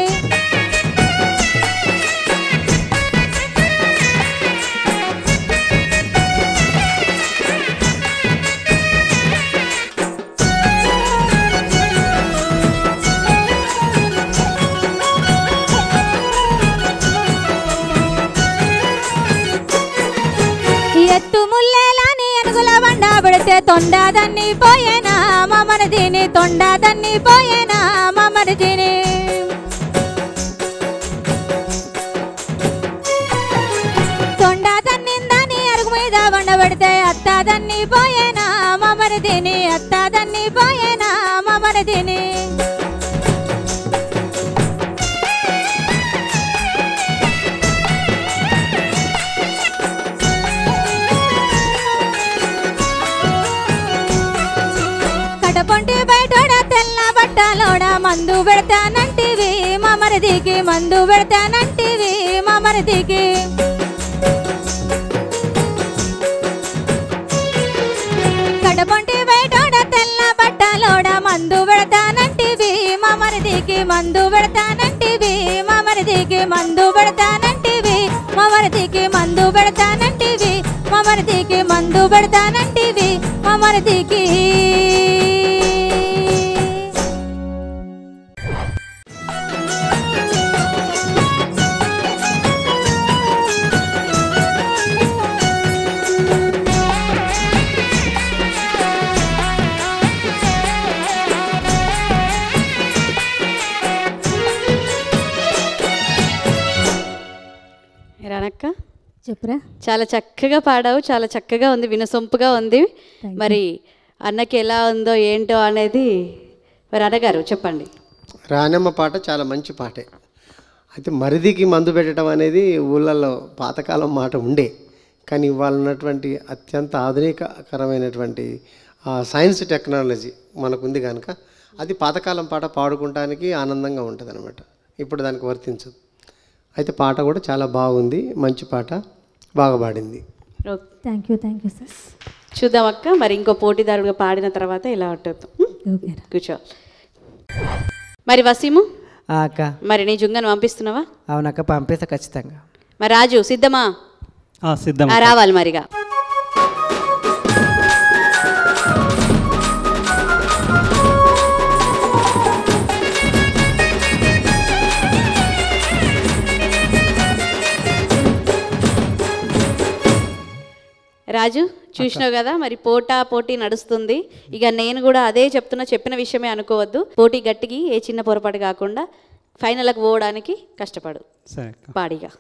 పెడితే తొండాదన్ని పోయేనా మా మరిదిని తొండాదన్ని పోయేనా మా మరిదిని తొండాదన్నిందని అరుగు మీద బండ పెడితే అత్తాదన్ని పోయేనా మా మరిదిని అత్తాదన్ని పోయేనా మా మరిదిని కటపొంటి బయటోడ తెల్ల బట్టలోడ మందు పెడతానంటివి మా మరిదికి మందు పెడతానంటివి మా మరిదికి కటపొంటి బయటోడ తెల్ల బట్టలోడ మందు పెడతానంటివి మా మరిదికి మందు పెడతానంటివి మా మరిదికి మందు పెడతానంటివి మా మరిదికి మందు పెడతానంటివి మా మరిదికి మందు పెడతానంటివి మా మరిదికి రానక్క చెప్పురా. చాలా చక్కగా పాడావు, చాలా చక్కగా ఉంది, వినసొంపుగా ఉంది. మరి అన్నకి ఎలా ఉందో ఏంటో అనేది మరి అన్నగారు చెప్పండి. రానమ్మ పాట చాలా మంచి పాటే. అయితే మరిదికి మందు పెట్టడం అనేది ఊళ్ళల్లో పాతకాలం మాట ఉండే, కానీ ఇవాళ ఉన్నటువంటి అత్యంత ఆధునికకరమైనటువంటి సైన్స్ టెక్నాలజీ మనకుంది కనుక అది పాతకాలం పాట పాడుకోవడానికి ఆనందంగా ఉంటుంది అనమాట. ఇప్పుడు దానికి వర్తించదు. అయితే పాట కూడా చాలా బాగుంది, మంచి పాట, బాగా పాడింది. Thank you sir. చూద్దాం అక్క, మరి ఇంకో పోటీదారుడుగా పాడిన తర్వాత ఎలా ఉంటుంది. కూర్చో. మరి వసీము అక్క, మరి నీ జుంగను పంపిస్తున్నావా? అవునక్క, పంపిస్తా ఖచ్చితంగా. మరి రాజు సిద్ధమా? సిద్ధం. రావాలి మరిగా. రాజు చూసినావు కదా, మరి పోటీ నడుస్తుంది. ఇక నేను కూడా అదే చెప్పిన విషయమే అనుకోవద్దు. పోటీ గట్టికి ఏ చిన్న పొరపాటు కాకుండా ఫైనల్కి పోవడానికి కష్టపడు. పాడిగా.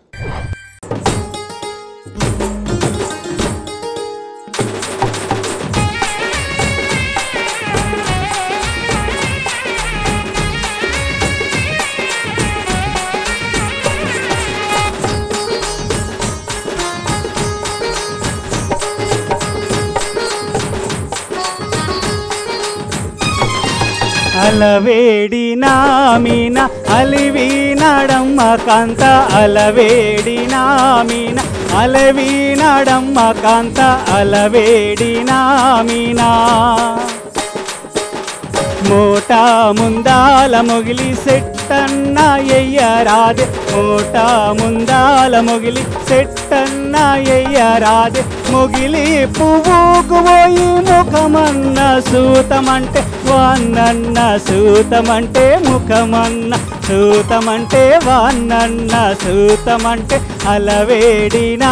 అలవేడి నామీన అలివి నడమ్మ కాంత అలవేడి నామీన అలవి నడమ్మ కాంత అలవేడి నామీన మోటా ముందాల మొగిలి సెట్టన్న ఎయ్యరాదే మోటా ముందాల మొగిలి సెట్టన్న ఎయ్యరాదే మొగిలి పువ్వుకు పోయి ముఖమన్న సూతమంటే వాన్నన్న సూతమంటే ముఖమన్న సూతమంటే వాన్నన్న సూతమంటే అలవేడినా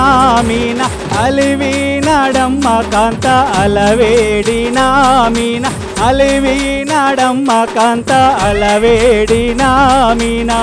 మీన అలివీనాడమ్మ కాంత అలవేడినా మీన అలివీనాడమ్మ కాంత అలవేడినా మీనా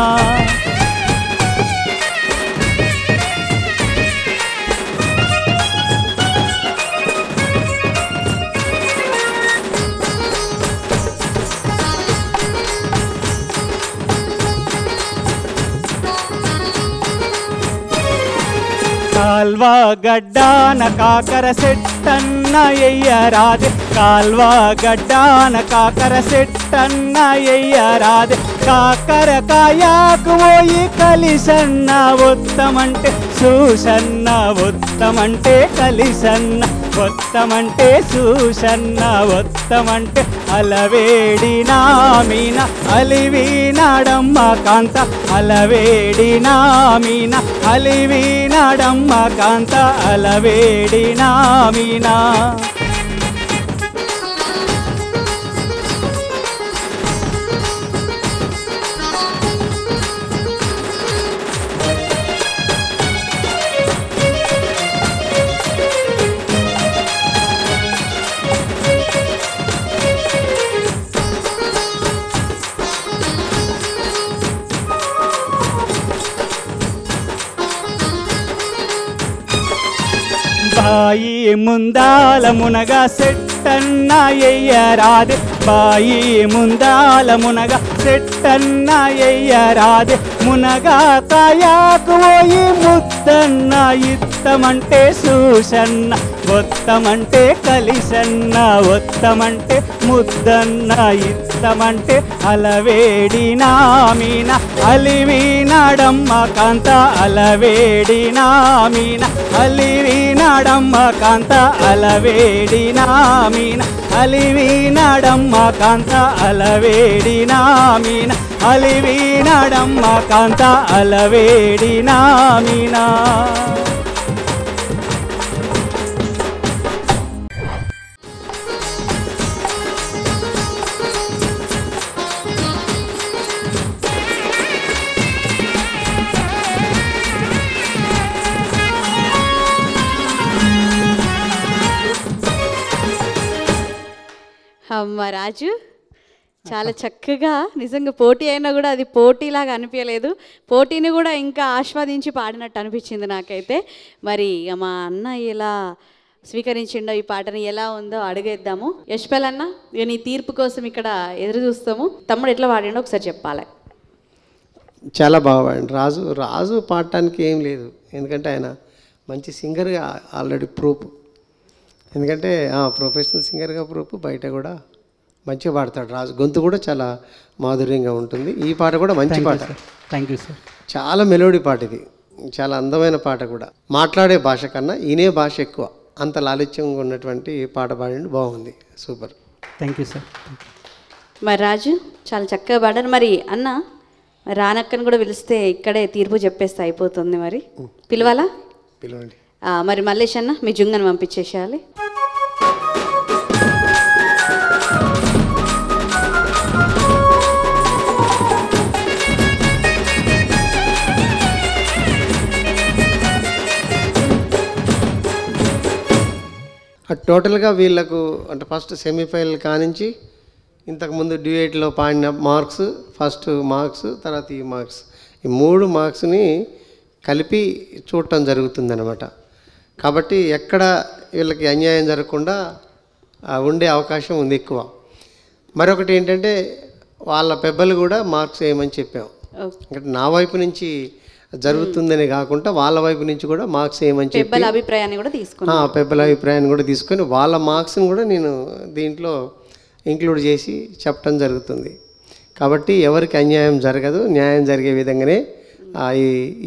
కాల్వా గడ్డాన కాకర సెట్టన్న ఎయ్యరాదే కాల్వా గడ్డాన కాకర సెట్టన్న ఎయ్యరాదే కాకర కాయాకు పోయి కలిసన్న ఒత్తమంటే చూసన్న ఒత్తమంటే కలిసన్న ఒత్తమంటే చూసన్న ఒత్తమంటే అలవేడినా మీన అలివీనాడమ్మ కాంత అలవేడినా మీన అలివీనాడమ్మ కాంత అలవేడినా మీనా బాయి ముందాల మునగా సెట్టన్న ఎయ్యరాదే బాయి ముందాల మునగా సెట్టన్న ఎయ్యరాదే మునగా కాయాకు పోయి ముద్దన్న ఇత్తమంటే చూసన్న ఒత్తమంటే కలిసన్న ఒత్తమంటే ముద్దన్న ఇత్తమంటే అలవేడినా మీన అలివీనాడమ్మ కాంత అలవేడినా మీన అలివీనాడమ్మ కాంత అలవేడినా మీన అలివీనాడమ్మ కాంత అలవేడినా మీన అలివీనాడమ్మ కాంత అలవేడినా మీనా అమ్మ రాజు చాలా చక్కగా నిజంగా పోటీ అయినా కూడా అది పోటీలాగా అనిపించలేదు పోటీని కూడా ఇంకా ఆస్వాదించి పాడినట్టు అనిపించింది నాకైతే మరి మా అన్న ఎలా స్వీకరించిండో ఈ పాటని ఎలా ఉందో అడిగేద్దాము యశ్పల్ అన్న ఇక నీ తీర్పు కోసం ఇక్కడ ఎదురు చూస్తాము తమ్ముడు ఎట్లా పాడిండో ఒకసారి చెప్పాలి చాలా బాగా పాడండి రాజు పాడటానికి ఏం లేదు ఎందుకంటే ఆయన మంచి సింగర్గా ఆల్రెడీ ప్రూఫ్ ఎందుకంటే ప్రొఫెషనల్ సింగర్గా ప్రూఫ్ బయట కూడా మంచిగా పాడతాడు రాజు గొంతు కూడా చాలా మాధుర్యంగా ఉంటుంది ఈ పాట కూడా మంచి పాట థ్యాంక్ యూ సార్ చాలా మెలోడీ పాట ఇది చాలా అందమైన పాట కూడా మాట్లాడే భాష కన్నా ఈనే భాష ఎక్కువ అంత లాలిత్యంగా ఉన్నటువంటి పాట పాడండి బాగుంది సూపర్ థ్యాంక్ యూ సార్ మరి రాజు చాలా చక్కగా పాడారు మరి అన్న రానక్కని కూడా పిలిస్తే ఇక్కడే తీర్పు చెప్పేస్తే అయిపోతుంది మరి పిలవాలా పిలవండి మరి మల్లేష్ అన్న మీ జుంగను పంపించేసేయాలి టోటల్గా వీళ్ళకు అంటే ఫస్ట్ సెమీఫైనల్ కానించి ఇంతకుముందు డ్యూయేట్లో పాడిన మార్క్స్ ఫస్ట్ మార్క్స్ తర్వాత ఈ మార్క్స్ ఈ 3 మార్క్స్ని కలిపి చూడటం జరుగుతుందన్నమాట కాబట్టి ఎక్కడ వీళ్ళకి అన్యాయం జరగకుండా ఉండే అవకాశం ఉంది ఎక్కువ మరొకటి ఏంటంటే వాళ్ళ పెద్దలు కూడా మార్క్స్ వేయమని చెప్పాం అంటే నా వైపు నుంచి జరుగుతుందని కాకుండా వాళ్ళ వైపు నుంచి కూడా మార్క్స్ వేయమని చెప్పి పెద్దల అభిప్రాయాన్ని కూడా తీసుకుని పెద్దల అభిప్రాయాన్ని కూడా తీసుకొని వాళ్ళ మార్క్స్ని కూడా నేను దీంట్లో ఇంక్లూడ్ చేసి చెప్పడం జరుగుతుంది కాబట్టి ఎవరికి అన్యాయం జరగదు న్యాయం జరిగే విధంగానే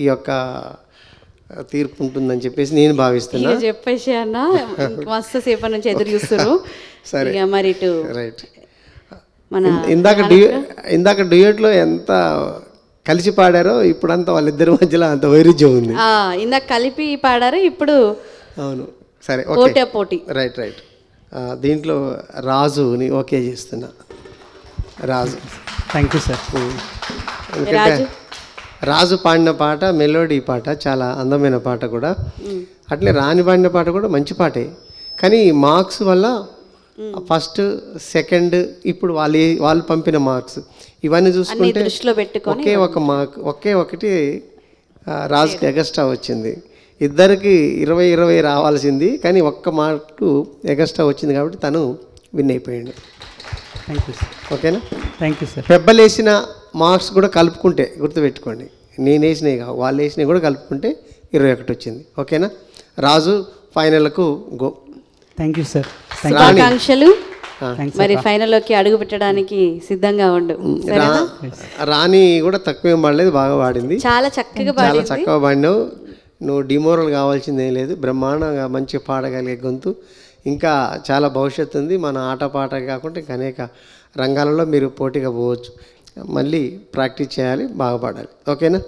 ఈ యొక్క తీర్పు ఉంటుందని చెప్పేసి నేను భావిస్తున్నా చెప్పేసి అన్న మస్తు సేపటి నుంచి ఎదురు చూస్తున్నారు సరే మరి ఇటు రైట్ ఇందాక డ్యూయట్లో ఎంత కలిసి పాడారో ఇప్పుడంతా వాళ్ళిద్దరి మధ్యలో అంత వైరుధ్యం ఉంది ఇందాక కలిపి పాడారు ఇప్పుడు అవును సరే పోటీ పోటీ రైట్ దీంట్లో రాజుని ఓకే చేస్తున్నా. రాజు. Thank you sir. ఎందుకంటే రాజు పాడిన పాట మెలోడీ పాట చాలా అందమైన పాట కూడా. అట్లే రాణి పాడిన పాట కూడా మంచి పాటే. కానీ మార్క్స్ వల్ల ఫస్ట్ సెకండ్ ఇప్పుడు వాళ్ళు పంపిన మార్క్స్ ఇవన్నీ చూసుకుంటే ఒకే ఒకటి రాజుకి ఎగస్ట్రా వచ్చింది. ఇద్దరికి 20 రావాల్సింది, కానీ ఒక్క మార్కు ఎగస్ట్రా వచ్చింది కాబట్టి తను విన్ అయిపోయాడు. Thank you sir. ఓకేనా? Thank you sir. పెబ్బలు వేసిన మార్క్స్ కూడా కలుపుకుంటే గుర్తుపెట్టుకోండి, నేను వేసినవి కావు, వాళ్ళు వేసినవి కూడా కలుపుకుంటే 21 వచ్చింది. ఓకేనా? రాజు ఫైనల్కు గో. Thank you sir. శుభాకాంక్షలు. మరి ఫైనల్లోకి అడుగు పెట్టడానికి సిద్ధంగా ఉండు. రాణి కూడా తక్కువేం పాడలేదు, బాగా పాడింది, చాలా చక్కగా పాడినావు. నువ్వు డిమోరల్ కావాల్సింది ఏం లేదు, బ్రహ్మాండంగా మంచిగా పాడగలిగే గొంతు, ఇంకా చాలా భవిష్యత్తు ఉంది. మన ఆట పాట కాకుండా ఇంకా అనేక రంగాలలో మీరు పోటీగా పోవచ్చు. మళ్ళీ ప్రాక్టీస్ చేయాలి, బాగా పాడాలి. ఓకేనా?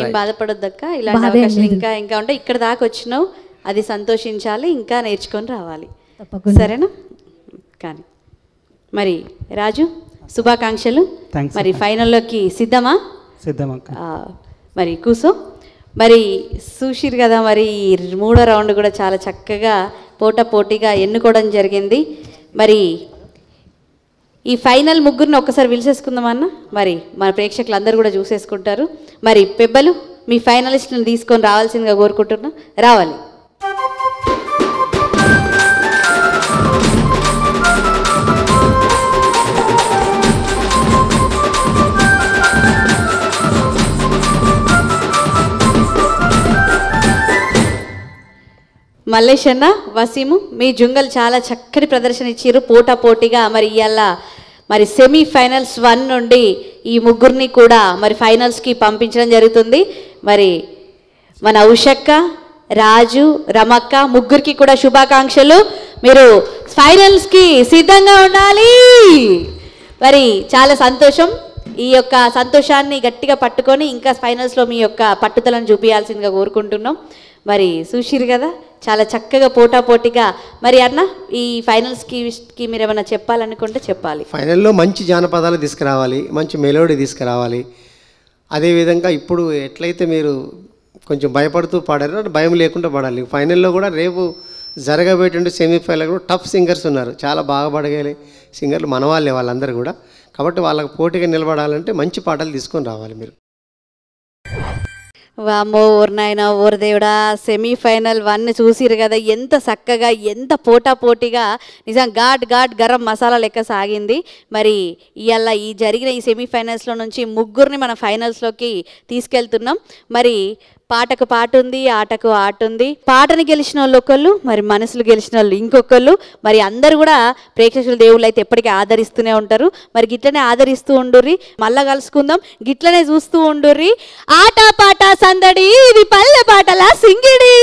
ఏం బాధపడొద్దక్క, ఇలాంటి అవకాశాలు ఇంకా ఇంకా ఉంటే ఇక్కడ దాకా వచ్చినావు, అది సంతోషించాలి, ఇంకా నేర్చుకొని రావాలి. సరేనా? కానీ మరి రాజు శుభాకాంక్షలు. మరి ఫైనల్లోకి సిద్ధమా? మరి కూసో. మరి చూసిరు కదా, మరి 3వ రౌండ్ కూడా చాలా చక్కగా పోటీగా ఎన్నుకోవడం జరిగింది. మరి ఈ ఫైనల్ ముగ్గురిని ఒక్కసారి పిలిచేసుకుందామన్నా, మరి మన ప్రేక్షకులు అందరూ కూడా చూసేసుకుంటారు. మరి పెబ్బలు మీ ఫైనలిస్టులను తీసుకొని రావాల్సిందిగా కోరుకుంటున్నా, రావాలి. మల్లేష్ అన్న, వసీము, మీ జుంగల్ చాలా చక్కటి ప్రదర్శన ఇచ్చారు పోటీగా. మరి ఇవాళ మరి సెమీఫైనల్స్ 1 నుండి ఈ ముగ్గురిని కూడా మరి ఫైనల్స్కి పంపించడం జరుగుతుంది. మరి మన ఉషక్క, రాజు, రమక్క ముగ్గురికి కూడా శుభాకాంక్షలు. మీరు ఫైనల్స్కి సిద్ధంగా ఉండాలి. మరి చాలా సంతోషం. ఈ యొక్క సంతోషాన్ని గట్టిగా పట్టుకొని ఇంకా ఫైనల్స్లో మీ యొక్క పట్టుదలను చూపించాల్సిందిగా కోరుకుంటున్నాం. మరి చూసిరు కదా, చాలా చక్కగా పోటీగా. మరి అన్న, ఈ ఫైనల్స్కి మీరు ఏమైనా చెప్పాలనుకుంటే చెప్పాలి. ఫైనల్లో మంచి జానపదాలు తీసుకురావాలి, మంచి మెలోడీ తీసుకురావాలి. అదేవిధంగా ఇప్పుడు ఎట్లయితే మీరు కొంచెం భయపడుతూ పాడారో భయం లేకుండా పాడాలి. ఫైనల్లో కూడా రేపు జరగబోయేటువంటి సెమీఫైనల్ కూడా టఫ్ సింగర్స్ ఉన్నారు, చాలా బాగా పాడగలే సింగర్లు మన వాళ్ళే వాళ్ళందరూ కూడా. కాబట్టి వాళ్ళకు పోటీగా నిలబడాలంటే మంచి పాటలు తీసుకొని రావాలి మీరు. వామ్మో, ఓర్నాయన, ఓర్ దేవుడా, సెమీఫైనల్ 1 చూసిరు కదా, ఎంత చక్కగా, ఎంత పోటీగా, నిజం ఘాట్ గరం మసాలా లెక్క సాగింది. మరి ఇవాళ ఈ జరిగిన ఈ సెమీఫైనల్స్లో నుంచి ముగ్గురిని మన ఫైనల్స్లోకి తీసుకెళ్తున్నాం. మరి పాటకు పాట ఉంది, ఆటకు ఆట ఉంది. పాటని గెలిచిన వాళ్ళు ఒకళ్ళు, మరి మనసులు గెలిచిన వాళ్ళు ఇంకొకళ్ళు. మరి అందరూ కూడా ప్రేక్షకుల దేవుళ్ళు అయితే ఎప్పటికీ ఆదరిస్తూనే ఉంటారు. మరి గిట్లనే ఆదరిస్తూ ఉండుర్రి, మళ్ళా కలుసుకుందాం, గిట్లనే చూస్తూ ఉండుర్రి. ఆట పాట సందడి, ఇది పల్లె పాటల సింగిడి.